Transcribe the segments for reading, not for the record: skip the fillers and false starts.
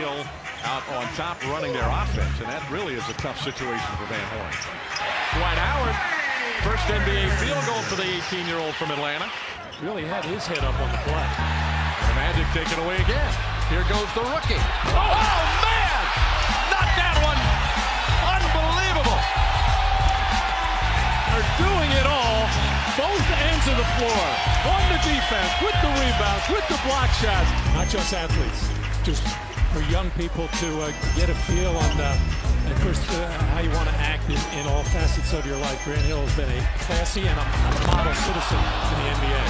Hill out on top running their offense, and that really is a tough situation for Van Horn. Dwight Howard, first NBA field goal for the 18-year-old from Atlanta. Really had his head up on the play. The Magic take it away again. Here goes the rookie. Oh, man! Not that one! Unbelievable! They're doing it all, both ends of the floor. On the defense, with the rebounds, with the block shots. Not just athletes, just for young people to get a feel on at first how you want to act in all facets of your life. Grant Hill has been a classy and a model citizen in the NBA.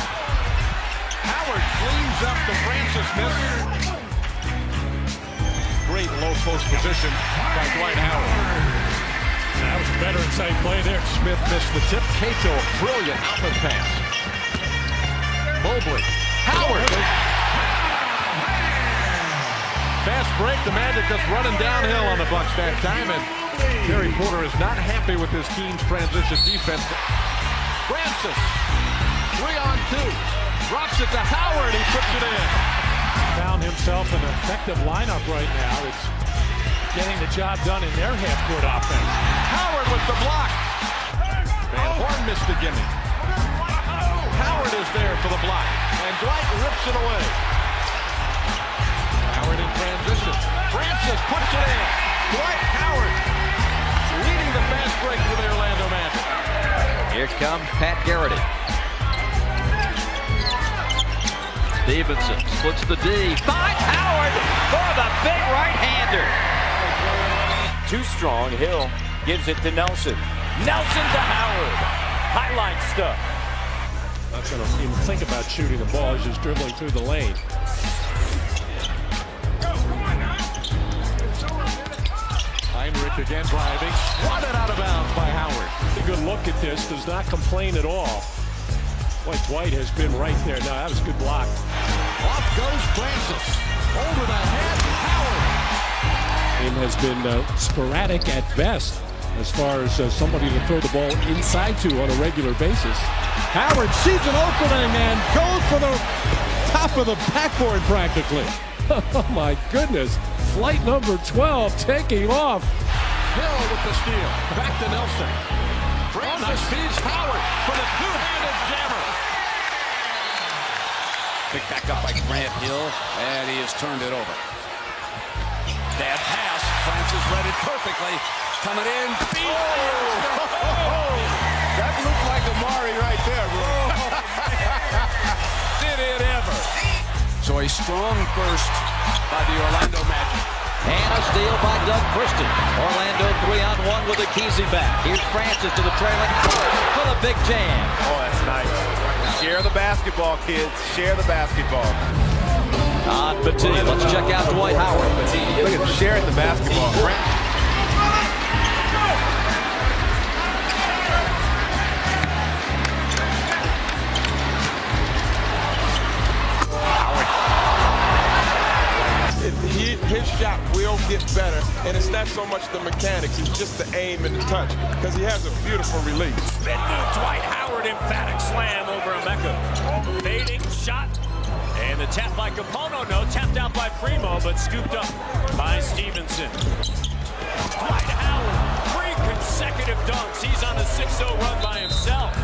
Howard cleans up the Francis miss. Great low post position by Dwight Howard. That was a better inside play there. Smith missed the tip. Cato, brilliant outlet pass. Mobley. Howard. Fast break. The Magic just running downhill on the Bucks that time. And Terry Porter is not happy with his team's transition defense. Francis. 3-on-2. Drops it to Howard. He puts it in. Found himself an effective lineup right now. It's getting the job done in their half-court offense. Howard with the block. Van Horn missed the gimme. Howard is there for the block. And Dwight rips it away. Howard in transition. Francis puts it in. Dwight Howard leading the fast break for the Orlando Magic. Here comes Pat Garrity. Stevenson splits the D. Finds Howard for the big right-hander. Too strong. Hill gives it to Nelson. Nelson to Howard. Highlight stuff. Not going to even think about shooting the ball. He's just dribbling through the lane. Heinrich again driving. Swatted out of bounds by Howard. A good look at this. Does not complain at all. Boy, Dwight has been right there. No, that was a good block. Off goes Francis. Over the head, Howard. Game has been sporadic at best as far as somebody to throw the ball inside to on a regular basis. Howard sees an opening and goes for the top of the backboard practically. Oh my goodness. Flight number 12 taking off. Hill with the steal. Back to Nelson. Francis feeds Howard for the two-handed jammer. Picked back up by Grant Hill, and he has turned it over. Bad pass. Francis read it perfectly. Coming in. Oh! That looked like Amari right there, bro. Did it ever? So a strong burst by the Orlando Magic. And a steal by Doug Christian. Orlando 3-on-1 with a Kesey back. Here's Francis to the trailing for the big jam. Oh, that's nice. Share the basketball, kids. Share the basketball. Petit. Let's check out Dwight Howard. Look at sharing the basketball. His shot will get better, and it's not so much the mechanics, it's just the aim and the touch, because he has a beautiful release. Spin move, Dwight Howard, emphatic slam over Emeka. Fading shot, and the tap by Capono, no, tapped out by Primo, but scooped up by Stevenson. Dwight Howard, 3 consecutive dunks. He's on a 6-0 run by himself.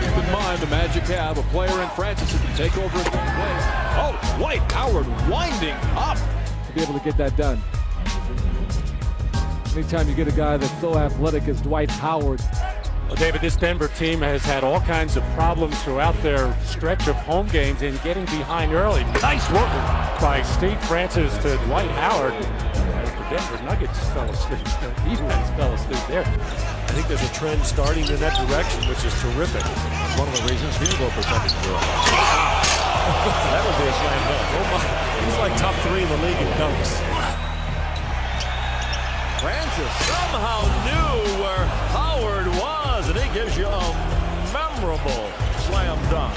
Keep in mind, the Magic have a player in Francis who can take over his own play. Oh, Dwight Howard winding up to be able to get that done. Anytime you get a guy that's so athletic as Dwight Howard. Well, David, this Denver team has had all kinds of problems throughout their stretch of home games and getting behind early. Nice work by Steve Francis to Dwight Howard. As the Denver Nuggets fell asleep, the defense fell asleep there. I think there's a trend starting in that direction, which is terrific. It's one of the reasons field goal percentage grew up. That would be a slam dunk. Oh my. He's like top 3 in the league in dunks. Francis somehow knew where Howard was, and he gives you a memorable slam dunk.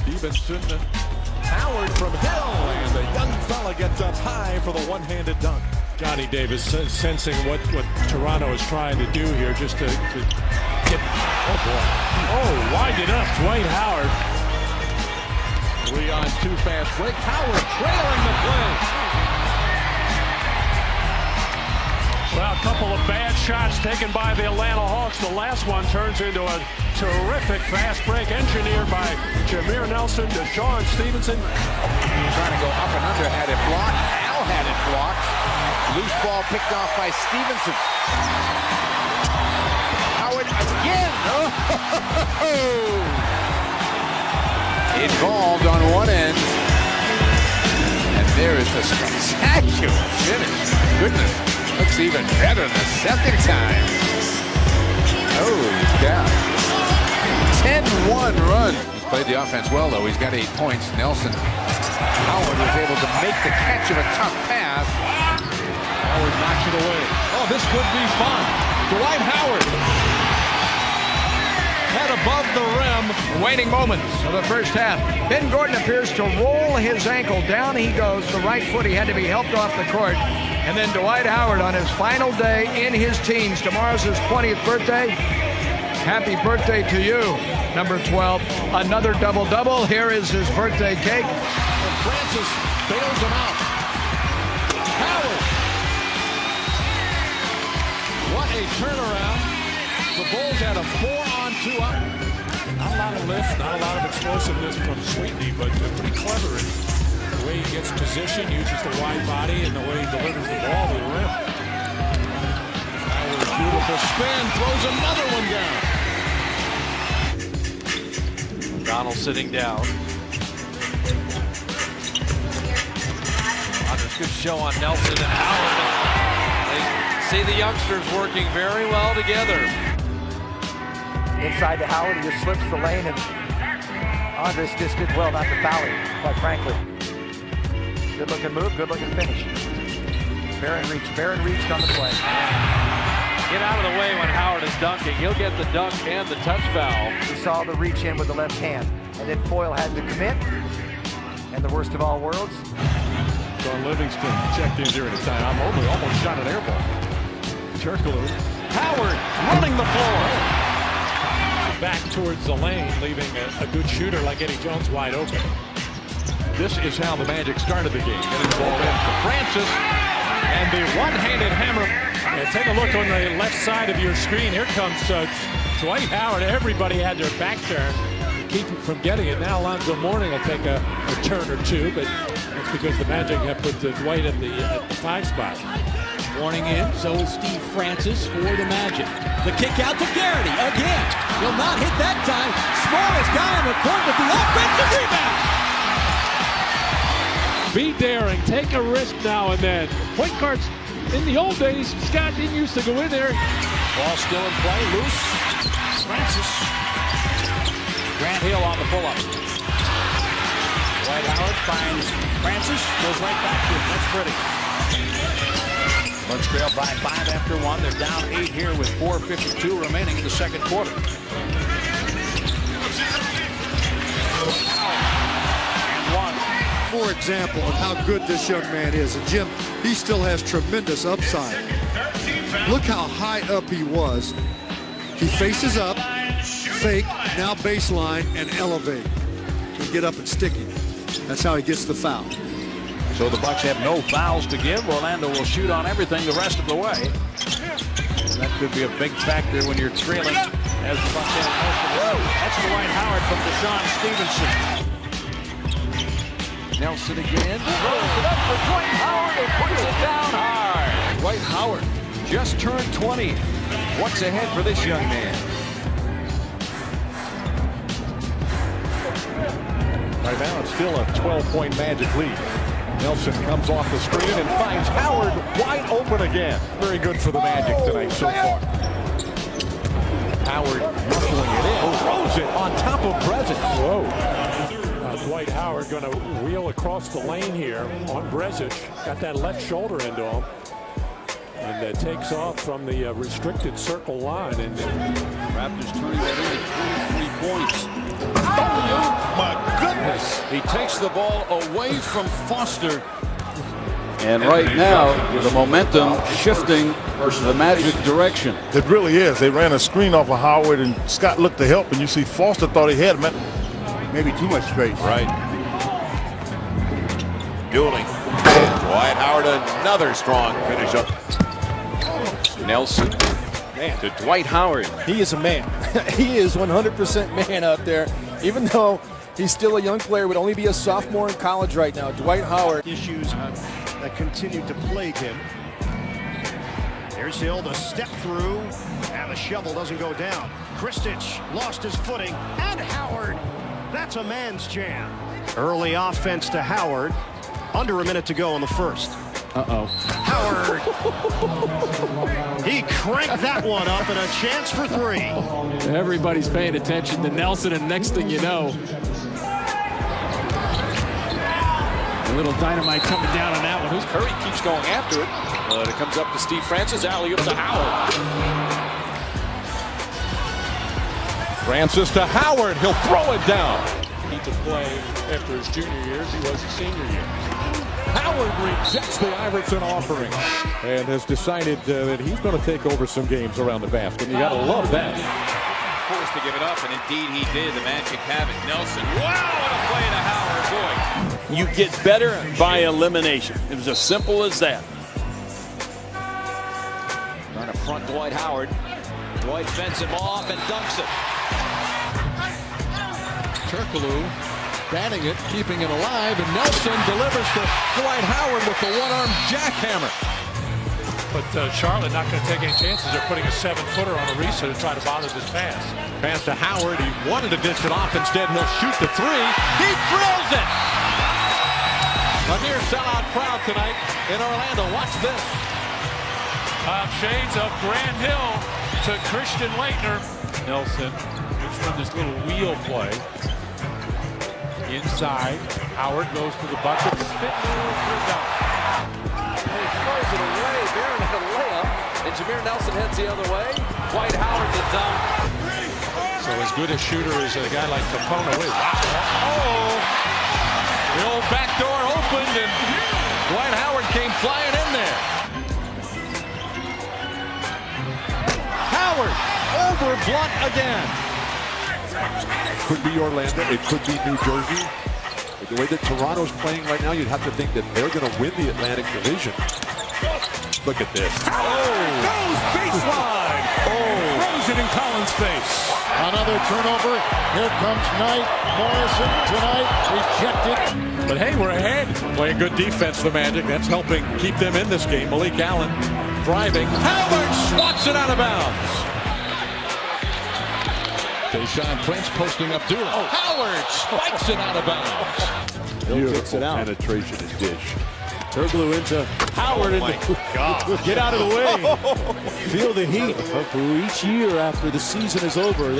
Stevenson, Howard from Hill, and the young fella gets up high for the one-handed dunk. Johnny Davis sensing what Toronto is trying to do here, just to get. Oh boy! Oh, winded up Dwight Howard. 3-on-2 fast break. Howard trailing the play. couple of bad shots taken by the Atlanta Hawks. The last one turns into a terrific fast break engineered by Jameer Nelson, Deshaun Stevenson. Trying to go up and under, had it blocked. Al had it blocked. Loose ball picked off by Stevenson. Howard again. Oh! Involved on one end. And there is a spectacular finish. My goodness. Looks even better the second time. Holy cow. 10-1 run. He's played the offense well, though. He's got 8 points. Nelson. Howard was able to make the catch of a tough pass. Howard knocks it away. Oh, this could be fun. Dwight Howard. Head above the rim. Waning moments of the first half. Ben Gordon appears to roll his ankle. Down he goes. The right foot, he had to be helped off the court. And then Dwight Howard on his final day in his teens. Tomorrow's his 20th birthday. Happy birthday to you, number 12. Another double-double. Here is his birthday cake. And Francis bails him out. Howard. What a turnaround. The Bulls had a 4-on-2 up. Not a lot of lift, not a lot of explosiveness from Sweetney, but pretty clever in the way he gets position, uses the wide body, and the way he delivers the ball to the rim. Howard, beautiful spin, throws another one down. Donald sitting down. Good show on Nelson and Howard. They see the youngsters working very well together. Inside to Howard, he just slips the lane, and Andres just did well not to foul him, quite frankly. Good looking move, good looking finish. Barron reached on the play. Get out of the way when Howard is dunking. He'll get the dunk and the touch foul. He saw the reach in with the left hand, and then Foyle had to commit. And the worst of all worlds, John Livingston checked in during the time. Almost shot an air ball. Turkoglu. Howard running the floor. Back towards the lane, leaving a good shooter like Eddie Jones wide open. This is how the Magic started the game. Getting the ball in to Francis. And the one-handed hammer. Yeah, take a look on the left side of your screen. Here comes Dwight Howard. Everybody had their back turned to keep him from getting it. Now Alonzo Mourning will take a turn or two, but that's because the Magic have put Dwight at the 5 spot. Warning in, so is Steve Francis for the Magic. The kick out to Garrity again. Will not hit that time. Smallest guy on the court with the offensive rebound. Be daring, take a risk now and then. Point guards, in the old days, Scott didn't used to go in there. Ball still in play, loose. Francis. Grant Hill on the pull-up. Dwight Howard finds Francis, goes right back to him. That's pretty. Bucks trail by 5 after 1. They're down 8 here with 4:52 remaining in the second quarter. And 1. More example of how good this young man is. And Jim, he still has tremendous upside. Look how high up he was. He faces up, fake, now baseline, and elevate. And get up and sticky. That's how he gets the foul. So the Bucks have no fouls to give. Orlando will shoot on everything the rest of the way. And that could be a big factor when you're trailing as the Bucks have most of the way. That's Dwight Howard from Deshaun Stevenson. Nelson again. Throws it up for Dwight Howard and puts it down hard. Dwight Howard just turned 20. What's ahead for this young man? Right now it's still a 12-point Magic lead. Nelson comes off the screen and finds Howard wide open again. Very good for the Magic tonight so far. Howard muscling it in. Throws it on top of Brezich. Whoa. Dwight Howard going to wheel across the lane here on Brezich. Got that left shoulder into him. And takes off from the restricted circle line. And Raptors turning that in 3 points. Oh, my goodness. He takes the ball away from Foster. And right now, the momentum shifting the Magic direction. It really is. They ran a screen off of Howard, and Scott looked to help, and you see Foster thought he had him. Maybe too much space. Right. Dueling. Dwight Howard, another strong finish up. Nelson to Dwight Howard. He is a man. He is 100% man out there. Even though he's still a young player, would only be a sophomore in college right now. Dwight Howard. Issues that continue to plague him. Here's Hill to step through, and the shovel doesn't go down. Kristich lost his footing, and Howard. That's a man's jam. Early offense to Howard. Under a minute to go in the first. Howard. He cranked that one up, and a chance for three. Everybody's paying attention to Nelson, and next thing you know, a little dynamite coming down on that one. Who's Curry keeps going after it. But it comes up to Steve Francis. Alley-oop to Howard. Francis to Howard. He'll throw it down. Need to play after his junior years. He was his senior year. Howard rejects the Iverson offering and has decided that he's going to take over some games around the basket. You got to love that. Forced to give it up, and indeed he did. The Magic have it. Nelson. Wow, what a play to Howard. Boy. You get better by elimination. It was as simple as that. Trying to front Dwight Howard. Dwight fends him off and dunks it. Turkoglu batting it, keeping it alive, and Nelson delivers to Dwight Howard with the one-arm jackhammer. But Charlotte not going to take any chances. They're putting a 7-footer on a reset to try to bother this pass. Pass to Howard. He wanted to dish it off. Instead, he'll shoot the three. He drills it! A near sellout crowd tonight in Orlando. Watch this. Shades of Grant Hill to Christian Laettner. Nelson just run this little wheel play. Inside, Howard goes to the bucket. Spin move for a dunk. He throws it away. Barron had a layup, and Jameer Nelson heads the other way. Dwight Howard the dunk. So as good a shooter as a guy like Capona is. Oh! The old back door opened, and Dwight Howard came flying in there. Howard over Blunt again. Could be Orlando. It could be New Jersey. The way that Toronto's playing right now, you'd have to think that they're going to win the Atlantic Division. Look at this. Goes baseline. Throws it in Collins' face. Another turnover. Here comes Knight. Morrison tonight rejected. But hey, we're ahead. Playing good defense, the Magic. That's helping keep them in this game. Malik Allen driving. Howard swats it out of bounds. Tayshaun Prince posting up Dula. Oh, Howard spikes it out of bounds. Hill gets it out. Penetration and dish. Turkoglu into Howard. Oh my God. Get out of the way. Feel the heat. For each year after the season is over,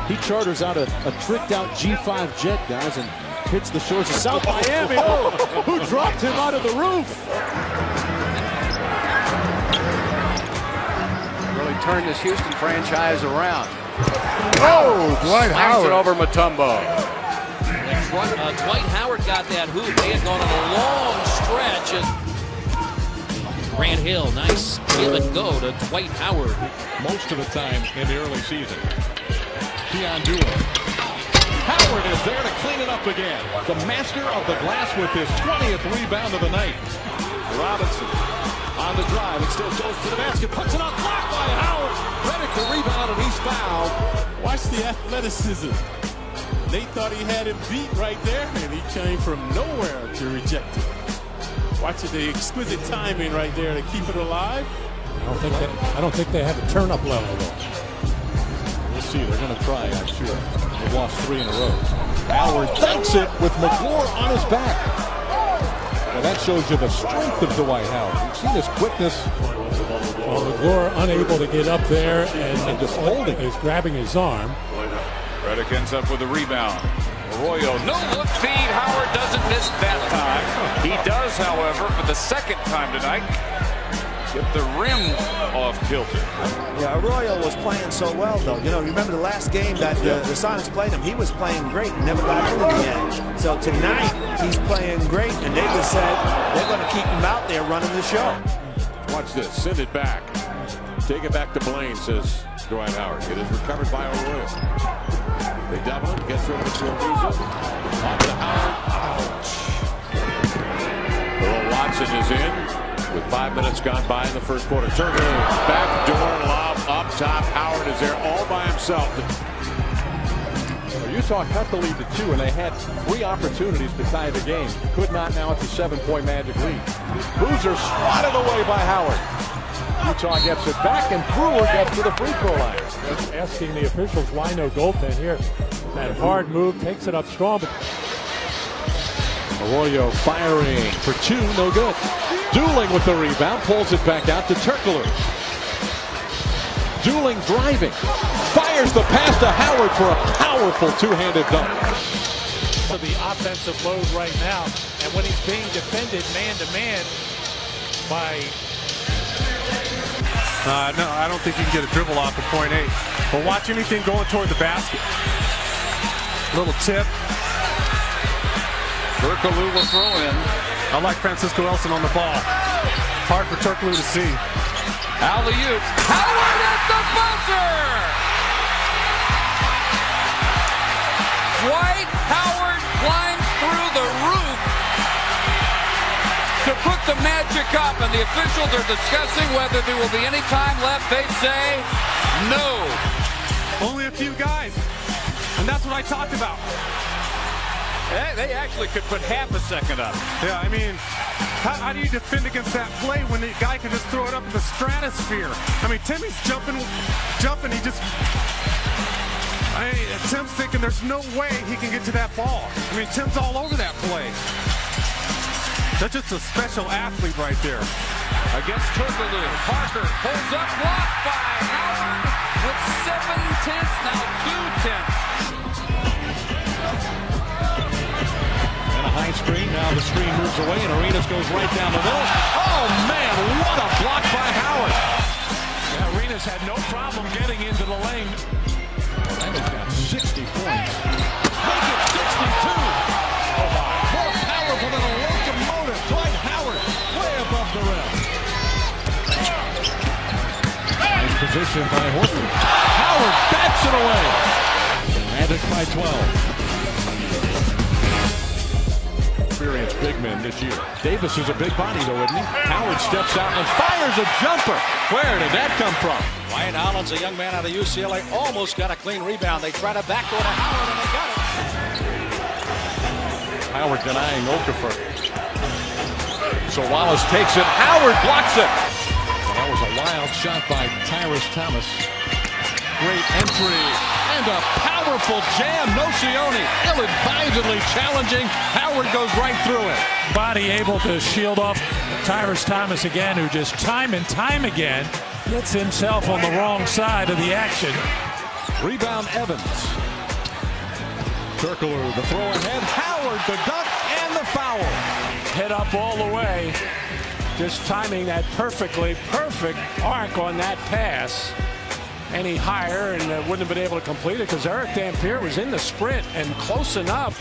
he charters out a tricked out G5 jet, guys, and hits the shores of South Miami. Oh, who dropped him out of the roof? Really turned this Houston franchise around. Oh, Dwight Howard. It over Mutombo. Dwight Howard got that hoop. They had gone on a long stretch. And Grant Hill, nice give and go to Dwight Howard. Most of the time in the early season. Keon Dula. Howard is there to clean it up again. The master of the glass with his 20th rebound of the night. Robinson on the drive. It still goes to the basket. Puts it up. Blocked by Howard. Ready to rebound, and he's fouled. Watch the athleticism. They thought he had him beat right there, and he came from nowhere to reject it. Watch the exquisite timing right there to keep it alive. I don't think they have a turn-up level, though. We'll see. They're going to try, I'm sure. They've lost 3 in a row. Howard dunks it with McClure on his back. Well, that shows you the strength of Dwight Howard. You've seen his quickness. Well, McClure unable to get up there and just holding. He's grabbing his arm. Redick ends up with a rebound. Arroyo, no look feed. Howard doesn't miss that time. He does, however, for the second time tonight, get the rim off kilter. Yeah, Arroyo was playing so well, though. You know, remember the last game that the Sonics played him? He was playing great and never got into the end. So tonight, he's playing great, and they just said they're going to keep him out there running the show. Watch this. Send it back. Take it back to Blaine, says Dwight Howard. It is recovered by Arroyo. They double it. Gets over to Ariza. On to Howard. Ouch. Earl Watson is in. with 5 minutes gone by in the first quarter. Turkoglu, backdoor lob up top. Howard is there all by himself. Well, Utah cut the lead to 2, and they had 3 opportunities to tie the game. Could not. Now it's a 7-point Magic lead. Boozer swatted away by Howard. Utah gets it back, and Brewer gets to the free throw line. Just asking the officials why no goaltend here. That hard move takes it up strong. But Arroyo firing for 2, no good. Dooling with the rebound, pulls it back out to Turkoglu. Dooling driving, fires the pass to Howard for a powerful two-handed dunk. For the offensive load right now, and when he's being defended man-to-man by... No, I don't think you can get a dribble off at .8. But watch anything going toward the basket. Little tip. Turkoglu will throw in. I like Francisco Elson on the ball. Hard for Turkoglu to see. Alley-oop. Howard at the buzzer! Dwight Howard climbs through the roof to put the Magic up, and the officials are discussing whether there will be any time left. They say no. Only a few guys, and that's what I talked about. They actually could put half a second up. Yeah, I mean, how do you defend against that play when the guy can just throw it up in the stratosphere? I mean, Timmy's jumping, he just... Tim's thinking there's no way he can get to that ball. I mean, Tim's all over that play. That's just a special athlete right there. Against Turkoglu, Parker pulls up, blocked by Howard with 7 tenths, now 2 tenths. And a high screen, now the screen moves away and Arenas goes right down the middle. Oh man, what a block by Howard. Yeah, Arenas had no problem getting into the lane. Orlando's got 60 points. Make it 62. Oh my, more powerful than a locomotive. Dwight Howard, way above the rim. Nice position by Horton. Howard bats it away. Magic by 12. Experienced big men this year. Davis is a big body though, isn't he? Howard steps out and fires a jumper. Where did that come from? Ryan Allen's a young man out of UCLA, almost got a clean rebound. They try to backdoor to Howard, and they got it. Howard denying Okafor. So Wallace takes it. Howard blocks it. Well, that was a wild shot by Tyrus Thomas. Great entry and a powerful jam. Nocioni ill-advisedly challenging. Howard goes right through it. Body able to shield off Tyrus Thomas again, who just time and time again gets himself on the wrong side of the action. Rebound Evans. Turkoglu, the throw ahead. Howard, the dunk and the foul. Head up all the way. Just timing that perfect arc on that pass. Any higher and wouldn't have been able to complete it because Eric Dampier was in the sprint and close enough.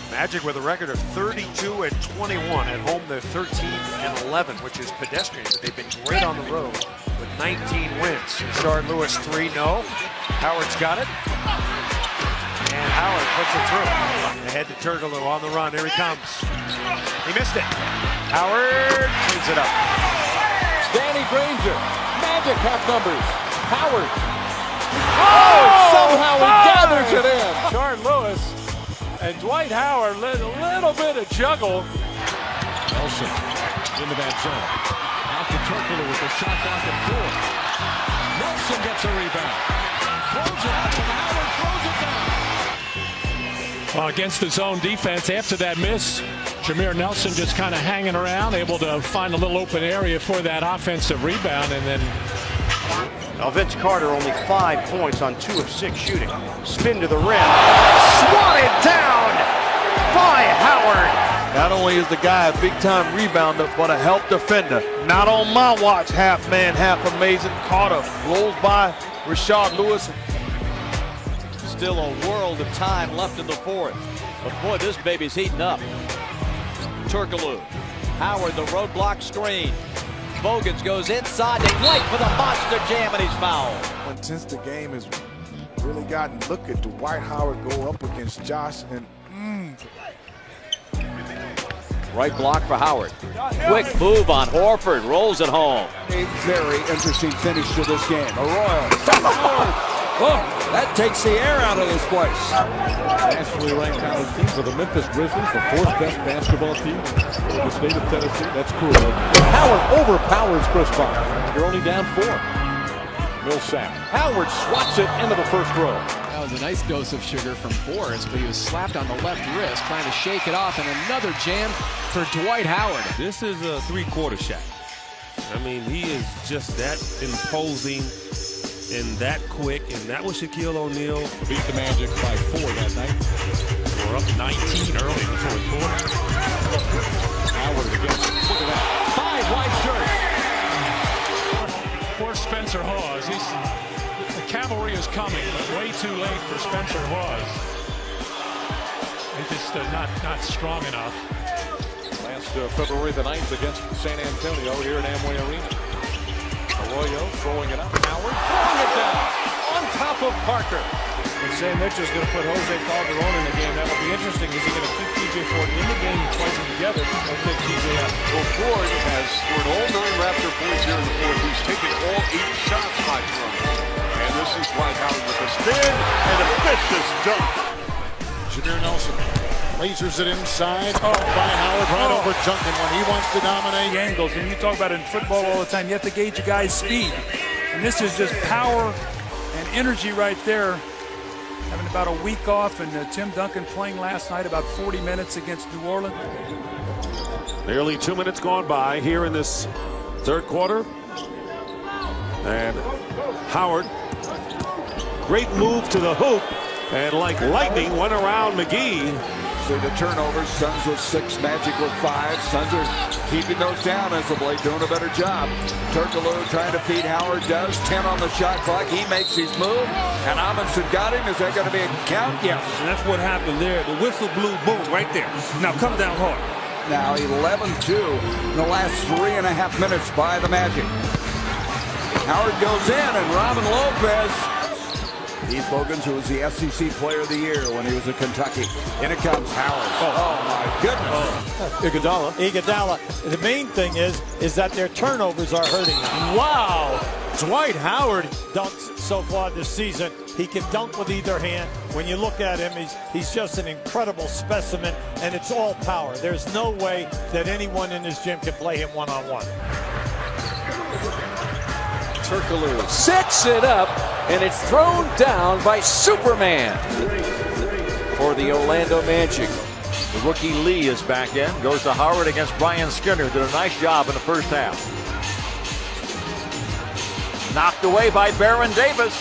Magic with a record of 32 and 21 at home. They're 13 and 11, which is pedestrian, but they've been great on the road with 19 wins. Rashard Lewis 3, no. Howard's got it. And Howard puts it through. Ahead to Turkoglu on the run. Here he comes. He missed it. Howard cleans it up. Danny Granger. Magic half numbers. Howard. Oh, somehow he gathers it in. Rashard Lewis and Dwight Howard, a little bit of juggle. Nelson into that zone. Out to Turkoglu with the shot clock at 4. Nelson gets a rebound. Throws it out to Howard, throws it down. Well, against the zone defense, after that miss, Jameer Nelson just kind of hanging around, able to find a little open area for that offensive rebound, and then Now Vince Carter only 5 points on 2 of 6 shooting. Spin to the rim. Swatted down by Howard. Not only is the guy a big-time rebounder, but a help defender. Not on my watch, half man, half amazing. Carter rolls by Rashard Lewis. Still a world of time left in the fourth. But boy, this baby's heating up. Turkoglu. Howard, the roadblock screen. Bogans goes inside to Dwight for the monster jam, and he's fouled. Since the game has really gotten, look at Dwight Howard go up against Josh, and Right block for Howard. Quick move on Horford. Rolls it home. A very interesting finish to this game. Arroyo. Oh, that takes the air out of this place. Nationally ranked college team for the Memphis Grizzlies, the fourth best basketball team in the state of Tennessee. That's cool. Howard overpowers Chris Bosh. You're only down 4. Millsap. Howard swats it into the first row. That was a nice dose of sugar from Boris, but he was slapped on the left wrist, trying to shake it off, and another jam for Dwight Howard. This is a three-quarter shot. I mean, he is just that imposing and that quick, and that was Shaquille O'Neal. Beat the Magic by 4 that night. We're up 19 early in the fourth quarter. Howard again. Look at that. 5 white shirts. Poor Spencer Hawes. The cavalry is coming, but way too late for Spencer Hawes. They just not strong enough. Last February the 9th against San Antonio here in Amway Arena. Arroyo throwing it up. Howard throwing it down on top of Parker. And Sam Mitchell's going to put Jose Calderon in the game. That'll be interesting. Is he going to keep TJ Ford in the game and play them together? Or take TJ out? Well, Ford has scored all 9 Raptor points here in the fourth. He's taken all 8 shots by Toronto. And this is Dwight Howard with a spin and a vicious dunk. Jameer Nelson lasers it inside. Oh, by Howard right over Junkin when he wants to dominate. The angles, and you talk about it in football all the time. You have to gauge a guy's speed. And this is just power and energy right there. Having about a week off, and Tim Duncan playing last night about 40 minutes against New Orleans. Nearly 2 minutes gone by here in this third quarter. And Howard, great move to the hoop, and like lightning went around McGee. So the turnovers, Suns with 6, Magic with 5. Suns are keeping those down as of late, doing a better job. Turkoglu trying to feed Howard, does 10 on the shot clock. He makes his move, and Amundsen got him. Is that going to be a count? Yes. And that's what happened there. The whistle blew, boom, right there. Now come down hard. Now 11-2 in the last 3.5 minutes by the Magic. Howard goes in, and Robin Lopez. Heath Bogans, who was the SEC Player of the Year when he was at Kentucky. In it comes Howard. Oh my goodness. Iguodala. The main thing is that their turnovers are hurting them. Wow. Dwight Howard dunks so far this season. He can dunk with either hand. When you look at him, he's just an incredible specimen, and it's all power. There's no way that anyone in this gym can play him one-on-one. Turkoglu sets it up, and it's thrown down by Superman for the Orlando Magic. The rookie Lee is back in. Goes to Howard against Brian Skinner. Did a nice job in the first half. Knocked away by Baron Davis.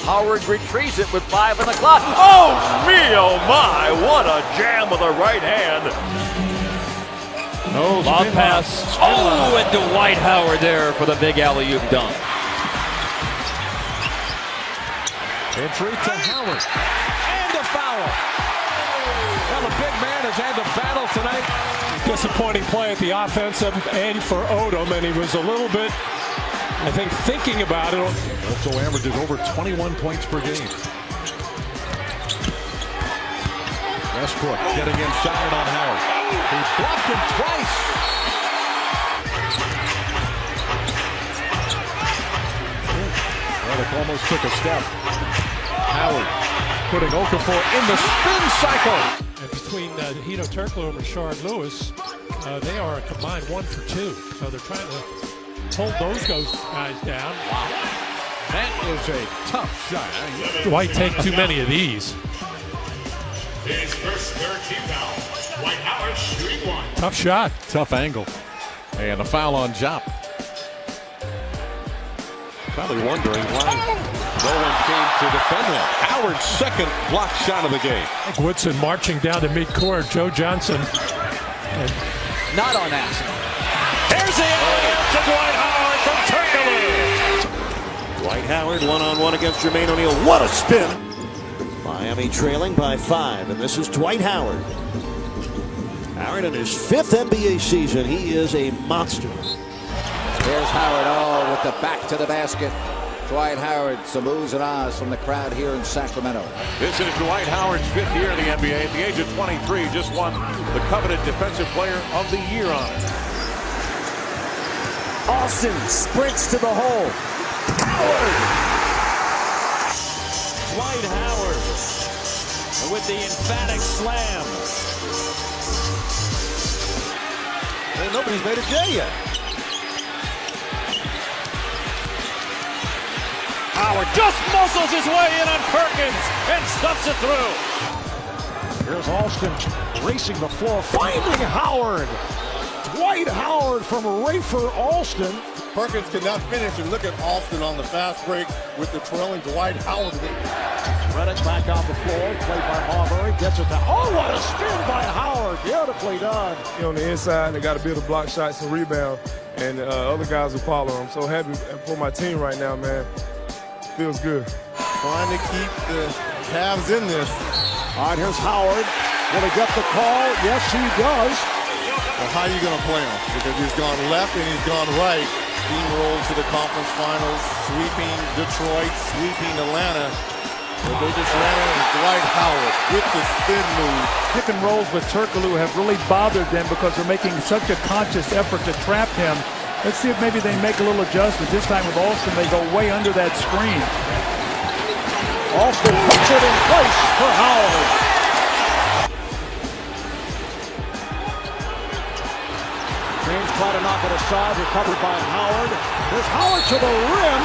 Howard retrieves it with 5 on the clock. Oh, me, oh my, what a jam with the right hand. Lob pass. Oh, and Dwight Howard there for the big alley-oop dunk. Entry to Howard. And a foul. Well, the big man has had to battle tonight. Disappointing play at the offensive end for Odom, and he was a little bit, I think, thinking about it. Also averages over 21 points per game. Westbrook getting inside on Howard. He blocked him twice. Well, it almost took a step. Howard putting Okafor in the spin cycle. And between Hedo Turkoglu and Rashard Lewis, they are a combined 1 for 2. So they're trying to hold those guys down. Wow. That is a tough shot. Dwight take too many of these. His first 13 foul. Dwight Howard shooting 1. Tough shot. Tough angle. And a foul on Jop. Probably wondering why no one came to defend him. Howard's second block shot of the game. Woodson marching down to midcourt. Joe Johnson. Not on accident. There's the alley-oop to Dwight Howard from Turkoglu. Dwight Howard one-on-one against Jermaine O'Neal. What a spin! Miami trailing by 5, and this is Dwight Howard. Howard in his 5th NBA season. He is a monster. There's Howard, with the back to the basket. Dwight Howard, some oohs and ahs from the crowd here in Sacramento. This is Dwight Howard's 5th year in the NBA. At the age of 23, just won the coveted Defensive Player of the Year honor. Alston sprints to the hole. Howard! Dwight Howard with the emphatic slam. Well, nobody's made a J yet. Howard just muscles his way in on Perkins and stuffs it through. Here's Alston racing the floor, finding Howard. Dwight Howard from Rafer Alston. Perkins cannot finish, and look at Alston on the fast break with the trailing Dwight Howard. Reddick back on the floor, played by Marbury, gets it to, oh, what a spin by Howard, beautifully done. On the inside, they got to be able to block shots and rebound, and other guys will follow. I'm so happy for my team right now, man. Feels good. Trying to keep the Cavs in this. All right, here's Howard. Will he get the call? Yes, he does. Well, how are you going to play him? Because he's gone left and he's gone right. Steamrolled to the conference finals, sweeping Detroit, sweeping Atlanta. But they just ran into Dwight Howard with the spin move. Pick and rolls with Turkoglu have really bothered them because they're making such a conscious effort to trap him. Let's see if maybe they make a little adjustment. This time with Alston, they go way under that screen. Alston puts it in place for Howard. James trying to knock it aside, recovered by Howard. There's Howard to the rim.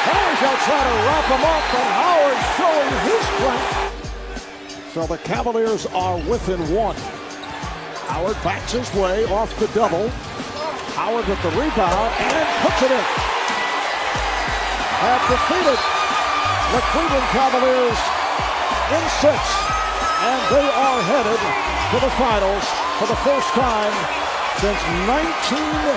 Howard's out trying to wrap him up, and Howard showing his strength. So the Cavaliers are within one. Howard backs his way off the double. Howard with the rebound and puts it in. Have defeated the Cleveland Cavaliers in 6, and they are headed to the finals for the first time since 1995.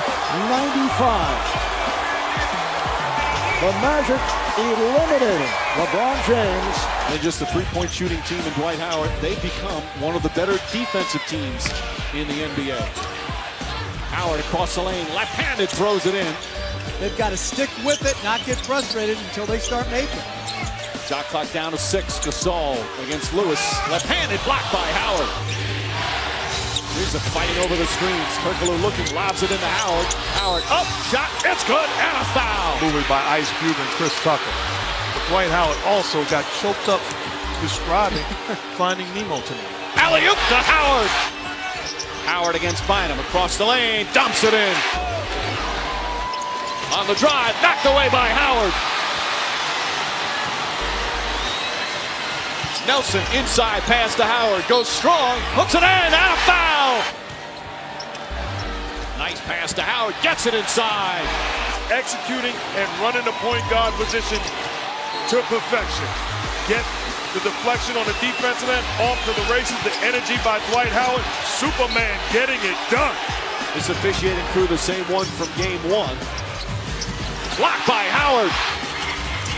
The Magic eliminating LeBron James. And just a three-point shooting team in Dwight Howard, they've become one of the better defensive teams in the NBA. Howard across the lane, left-handed, throws it in. They've got to stick with it, not get frustrated until they start making. Shot clock down to 6. Gasol against Lewis. Left-handed, blocked by Howard. Here's a fighting over the screens. Turkoglu looking, lobs it into Howard. Howard up, shot, it's good, and a foul. Moving by Ice Cube and Chris Tucker. But Dwight Howard also got choked up describing Finding Nemo tonight. Alley-oop to Howard. Howard against Bynum, across the lane, dumps it in. On the drive, knocked away by Howard. Nelson inside pass to Howard, goes strong, hooks it in, and a foul. Nice pass to Howard, gets it inside. Executing and running the point guard position to perfection. Get the deflection on the defensive end, off to the races, the energy by Dwight Howard. Superman getting it done. This officiating crew, the same one from game 1. Blocked by Howard.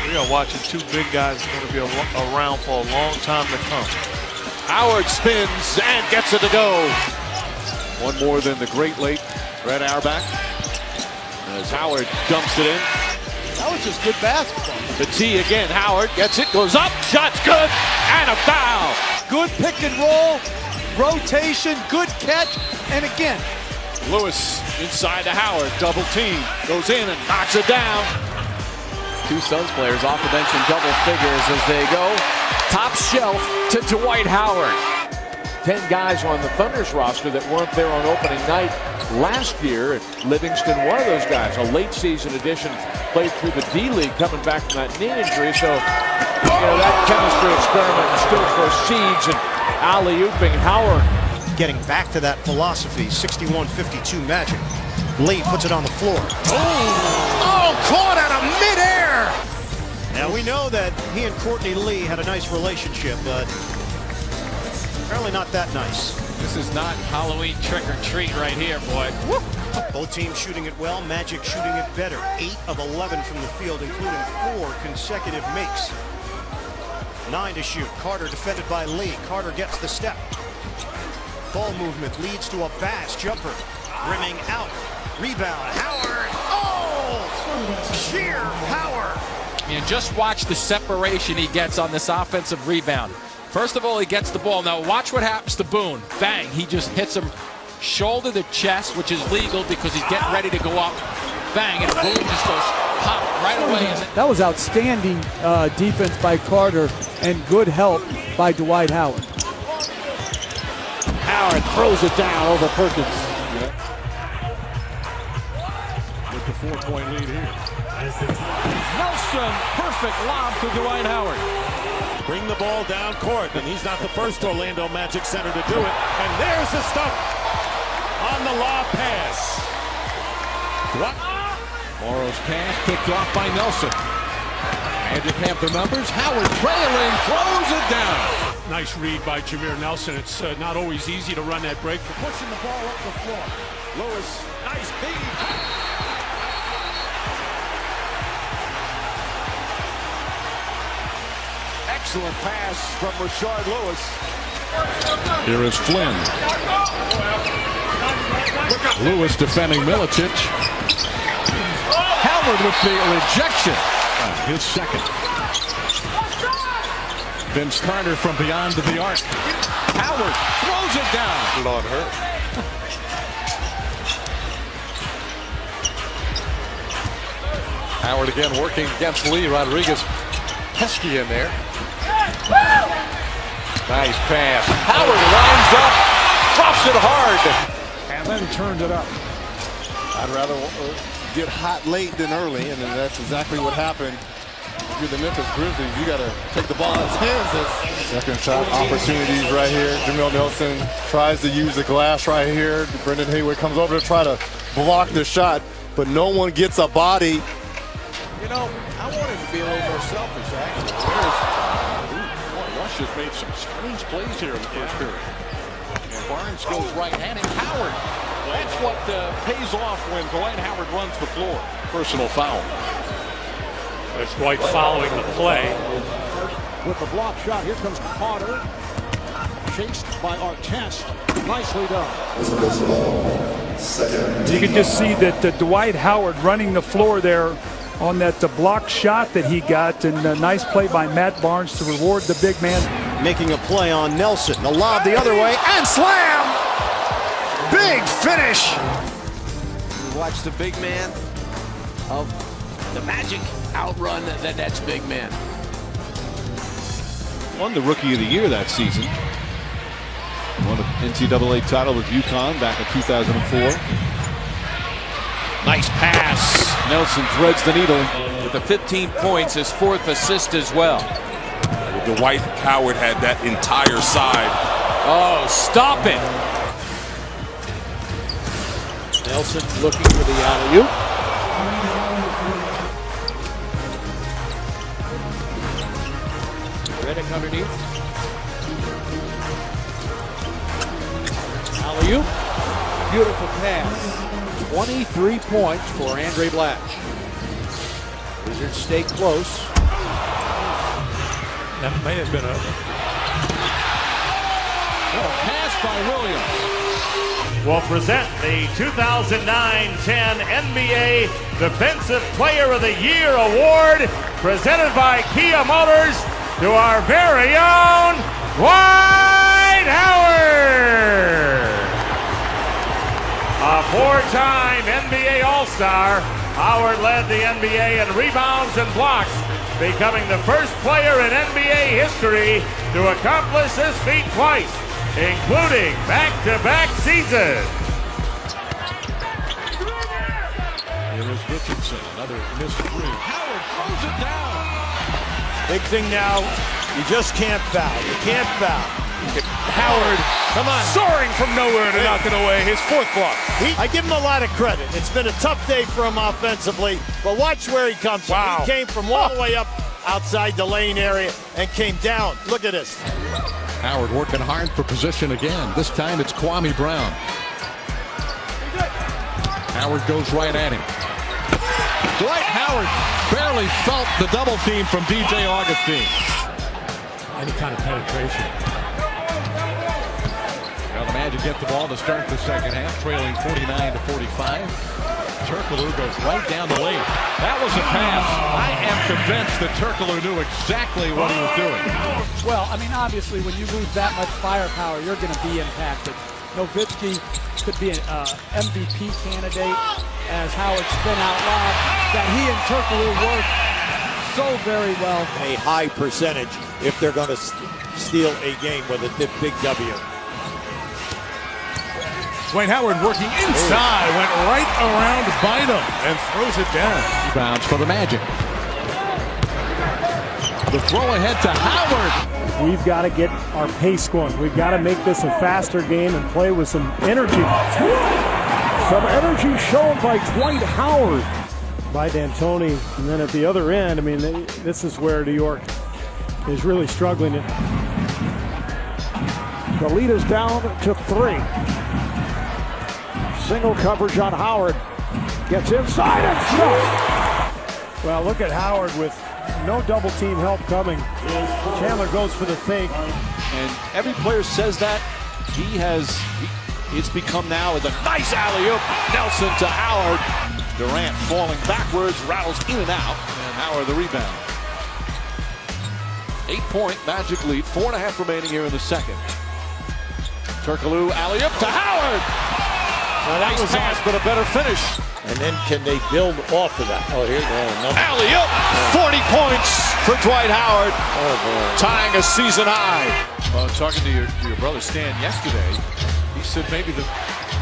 We are watching two big guys who are going to be around for a long time to come. Howard spins and gets it to go. One more than the great late Red Auerbach. As Howard dumps it in. That was just good basketball. The T again, Howard gets it, goes up, shot's good, and a foul. Good pick and roll, rotation, good catch, and again. Lewis inside to Howard, double team, goes in and knocks it down. Two Suns players off the bench in double figures as they go top shelf to Dwight Howard. 10 guys on the Thunder's roster that weren't there on opening night last year. Livingston, one of those guys, a late season addition, played through the D-League coming back from that knee injury. So, that chemistry experiment still proceeds, and alley-ooping Howard. Getting back to that philosophy, 61-52 Magic. Lee puts it on the floor. Oh, caught out of midair! Now we know that he and Courtney Lee had a nice relationship, but apparently not that nice. This is not Halloween trick-or-treat right here, boy. Woo. Both teams shooting it well, Magic shooting it better. 8 of 11 from the field, including 4 consecutive makes. 9 to shoot. Carter defended by Lee. Carter gets the step. Ball movement leads to a Bass jumper. Rimming out. Rebound. Howard. Oh! Sheer power. And just watch the separation he gets on this offensive rebound. First of all, he gets the ball. Now watch what happens to Boone. Bang, he just hits him shoulder to chest, which is legal because he's getting ready to go up. Bang, and Boone just goes pop right away. That was outstanding defense by Carter and good help by Dwight Howard. Howard throws it down over Perkins. With the 4-point lead here. Nelson, perfect lob to Dwight Howard. Bring the ball down court, and he's not the first Orlando Magic center to do it. And there's the stuff on the lob pass. Morrow's pass picked off by Nelson. Magic have the numbers. Howard trailing, throws it down. Nice read by Jameer Nelson. It's not always easy to run that break. Pushing the ball up the floor. Lewis, nice feed. Excellent pass from Rashard Lewis. Here is Flynn. Lewis defending Milicic. Howard with the rejection. His second. Vince Carter from beyond the arc. Howard throws it down. On her. Howard again working against Lee. Rodriguez pesky in there. Nice pass. Howard lines up, drops it hard, and then turned it up. I'd rather get hot late than early, and that's exactly what happened. If you're the Memphis Grizzlies, you got to take the ball in his hands. Second shot opportunities right here. Jameer Nelson tries to use the glass right here. Brendan Haywood comes over to try to block the shot, but no one gets a body. You know, I want him to be a little more selfish, actually. Rush has made some strange plays here in the first period. And Barnes goes right at him. Howard. That's what pays off when Dwight Howard runs the floor. Personal foul. That's Dwight following the play. With the block shot, here comes Carter. Chased by Artest. Nicely done. You can just see that Dwight Howard running the floor there on that block shot that he got, and a nice play by Matt Barnes to reward the big man. Making a play on Nelson. The lob the other way, and slam! Big finish! You watch the big man of the Magic outrun the Nets big man. Won the Rookie of the Year that season. Won an NCAA title with UConn back in 2004. Nice pass. Nelson threads the needle. With the 15 points, his fourth assist as well. Dwight Howard had that entire side. Oh, stop it. Nelson looking for the alley-oop. Redick underneath. Alley-oop. Beautiful pass. 23 points for Andre Blatch. Wizards stay close. That may have been a pass by Williams. Will present the 2009-10 NBA Defensive Player of the Year award presented by Kia Motors to our very own Dwight Howard. A four-time NBA All-Star, Howard led the NBA in rebounds and blocks, becoming the first player in NBA history to accomplish this feat twice, including back-to-back seasons. Here is Richardson, another missed three. Howard throws it down. Big thing now, you just can't foul. You can't foul. Howard, come on, soaring from nowhere to knock it away. His fourth block. I give him a lot of credit. It's been a tough day for him offensively, but watch where he comes from. He came from all the way up outside the lane area and came down. Look at this. Howard working hard for position again. This time it's Kwame Brown. Howard goes right at him. Dwight Howard barely felt the double team from DJ Augustine. any kind of penetration. Well, the Magic get the ball to start the second half, trailing 49-45. Turkoglu goes right down the lane. That was a pass. I am convinced that Turkoglu knew exactly what he was doing. Well, I mean, obviously, when you lose that much firepower, you're going to be impacted. Nowitzki could be an MVP candidate, as Howard spin out loud, that he and Turkoglu work so very well. A high percentage if they're going to steal a game with a big W. Dwight Howard working inside, went right around Bynum and throws it down. Rebounds for the Magic. The throw ahead to Howard. We've got to get our pace going. We've got to make this a faster game and play with some energy. Some energy shown by Dwight Howard. By D'Antoni. And then at the other end, I mean, this is where New York is really struggling. The lead is down to 3. Single coverage on Howard. Gets inside and stuff. Well, look at Howard with no double team help coming. Chandler goes for the fake. And every player says that. It's become now the nice alley-oop. Nelson to Howard. Durant falling backwards, rattles in and out. And Howard the rebound. 8-point Magic lead. 4.5 remaining here in the second. Turkoglu alley-oop to Howard. Well, that was pass, but a better finish. And then can they build off of that? Oh, here they go. Alley-oop, 40 points for Dwight Howard, tying a season high. Well, talking to your brother Stan yesterday, he said maybe the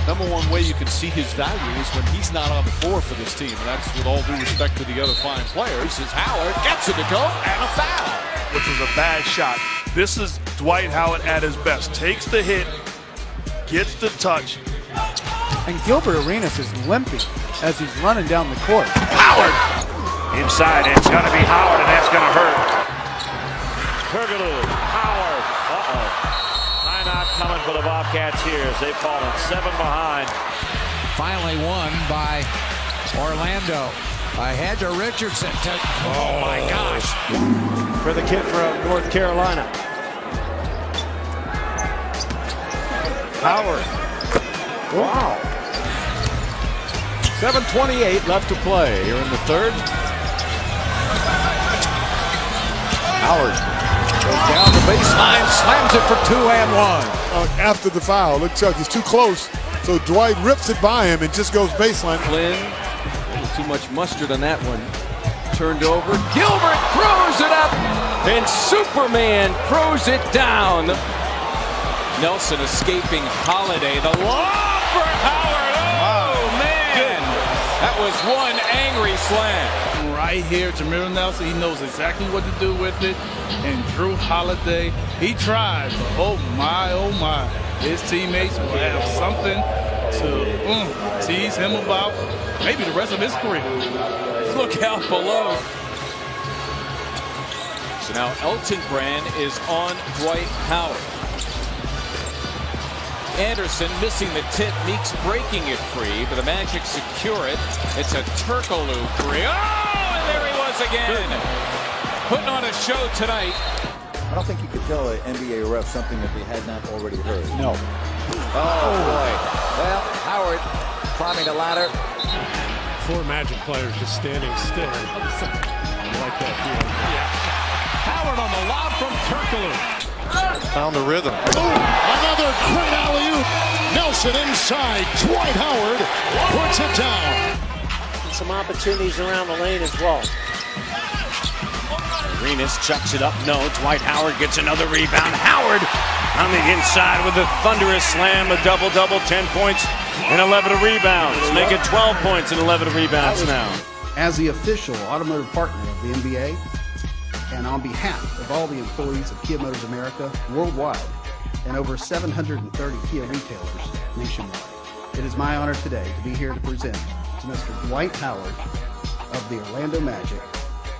number one way you can see his value is when he's not on the floor for this team. And that's with all due respect to the other fine players, is Howard gets it to go and a foul. Which was a bad shot. This is Dwight Howard at his best. Takes the hit, gets the touch. And Gilbert Arenas is limping as he's running down the court. Howard! Inside, it's going to be Howard, and that's going to hurt. Turkoglu, Howard. Timeout coming for the Bobcats here as they've fallen 7 behind. Finally won by Orlando. Ahead to Richardson. Oh my gosh. For the kid from North Carolina. Howard. Wow. 7:28 left to play here in the third. Howard goes down the baseline, slams it for 2 and 1. After the foul, look, Chuck, he's too close. So Dwight rips it by him and just goes baseline. Flynn, too much mustard on that one. Turned over. Gilbert throws it up, and Superman throws it down. Nelson escaping Holiday. The lob for Howard. Oh, man. That was one angry slam. Right here, Jameer Nelson, he knows exactly what to do with it. And Drew Holiday, he tried, but oh my. His teammates will have something to tease him about maybe the rest of his career. Look out below. So now Elton Brand is on Dwight Howard. Anderson missing the tip. Meeks breaking it free, but the Magic secure it. It's a Turkoglu three. Oh, and there he was again. Putting on a show tonight. I don't think you could tell an NBA ref something that they had not already heard. No. Oh, boy. Well, Howard climbing the ladder. 4 Magic players just standing still. I like that feeling. Yeah. Howard on the lob from Turkoglu. Found the rhythm. Another great alley-oop. Nelson inside. Dwight Howard puts it down. Some opportunities around the lane as well. Arenas chucks it up. No, Dwight Howard gets another rebound. Howard on the inside with a thunderous slam, a double-double, 10 points and 11 rebounds. Make it 12 points and 11 rebounds now. As the official automotive partner of the NBA, and on behalf of all the employees of Kia Motors America worldwide and over 730 Kia retailers nationwide, it is my honor today to be here to present to Mr. Dwight Howard of the Orlando Magic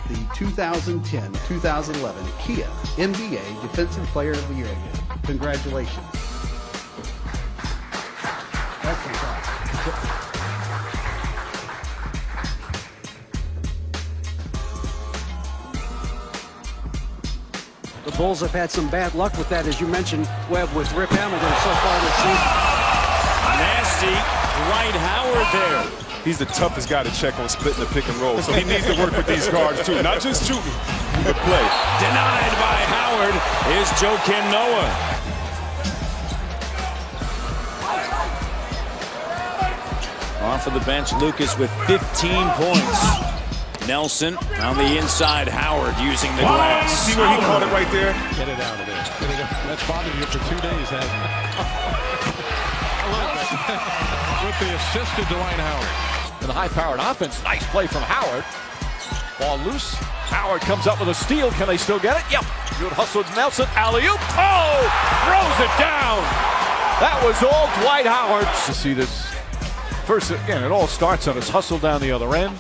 the 2010-2011 Kia NBA Defensive Player of the Year Award. Congratulations. That's fantastic. The Bulls have had some bad luck with that, as you mentioned, Webb, with Rip Hamilton so far this season. Nasty Dwight Howard there. He's the toughest guy to check on splitting the pick and roll, so he needs to work with these guards too, not just shooting. Good play. Denied by Howard is Joakim Noah. Off of the bench, Lucas with 15 points. Nelson on the inside, Howard using the glass. See where he caught it right there? Get it out of there. Get it out. That's bothered you for 2 days, hasn't it? A little bit. With the assist to Dwight Howard. In the high-powered offense, nice play from Howard. Ball loose. Howard comes up with a steal. Can they still get it? Yep. Good hustle to Nelson. Alley-oop. Oh! Throws it down. That was all Dwight Howard. To see this. First, again, it all starts on his hustle down the other end.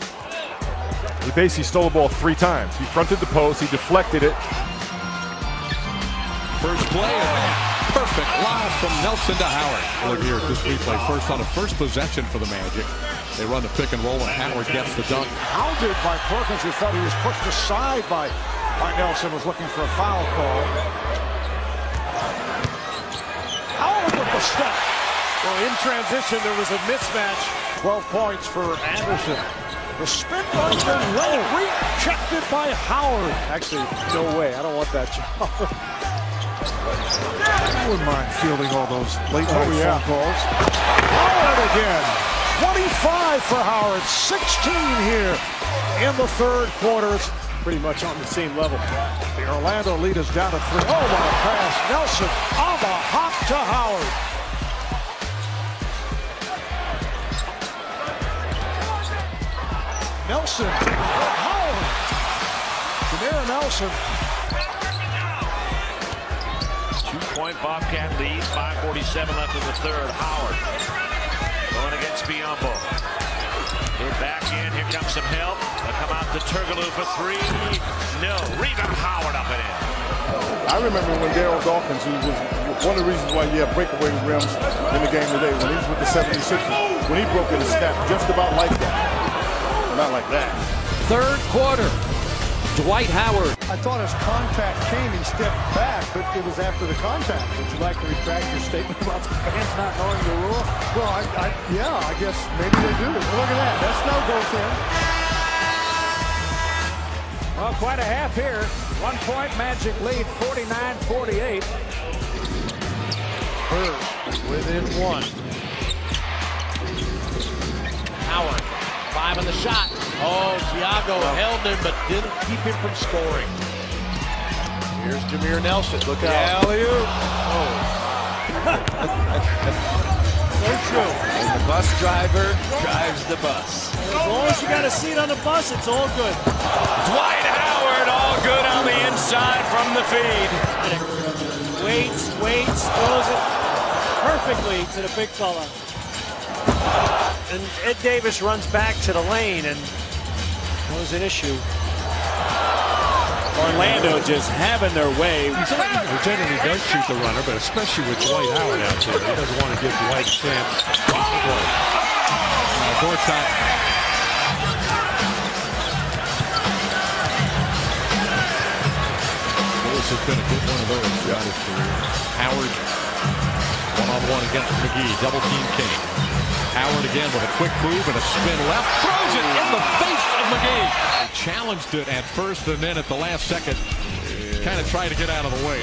He basically stole the ball 3 times. He fronted the post. He deflected it. First play, perfect lob from Nelson to Howard. Look here at this replay. First on a first possession for the Magic. They run the pick and roll, and Howard gets the dunk. Hounded by Perkins, who thought he was pushed aside by Nelson, was looking for a foul call. Howard with the step. Well, in transition, there was a mismatch. 12 points for Anderson. The spin right there, well rejected by Howard. Actually, no way. I don't want that job. I wouldn't mind fielding all those late night phone calls. Howard again. 25 for Howard. 16 here in the third quarter. It's pretty much on the same level. The Orlando lead is down to 3. Oh, what a pass. Nelson on the hop to Howard. Nelson, Howard, Jameer Nelson. 2-point Bobcat lead, 5:47 left in the third. Howard going against Biombo. Hit back in, here comes some help. They'll come out to Turkoglu for 3. No, rebound Howard up and in. I remember when Darryl Dawkins, who was one of the reasons why you have breakaway rims in the game today, when he was with the 76ers, when he broke it, it snapped just about like that. Not like that. Third quarter. Dwight Howard. I thought as contact came, he stepped back, but it was after the contact. Would you like to retract your statement about the fans not knowing the rule? Well, yeah, I guess maybe they do. Look at that. That's no go, Tim. Well, quite a half here. 1 point Magic lead, 49-48. Bird within 1. Howard. 5 on the shot. Oh, Thiago held him but didn't keep him from scoring. Here's Jameer Nelson. Look out. Alley-oop. Oh. So true. And the bus driver drives the bus. As long as you got a seat on the bus, it's all good. Dwight Howard, all good on the inside from the feed. Waits, throws it perfectly to the big fella. And Ed Davis runs back to the lane, and it was an issue. Orlando just having their way. He generally does shoot the runner, but especially with Dwight Howard out there, he doesn't want to give Dwight a chance. Dorchak. This has been a good one of those throughout his career. Howard, one-on-one against McGee, double team King. Howard again with a quick move and a spin left. Throws it in the face of McGee. Challenged it at first and then at the last second kind of tried to get out of the way.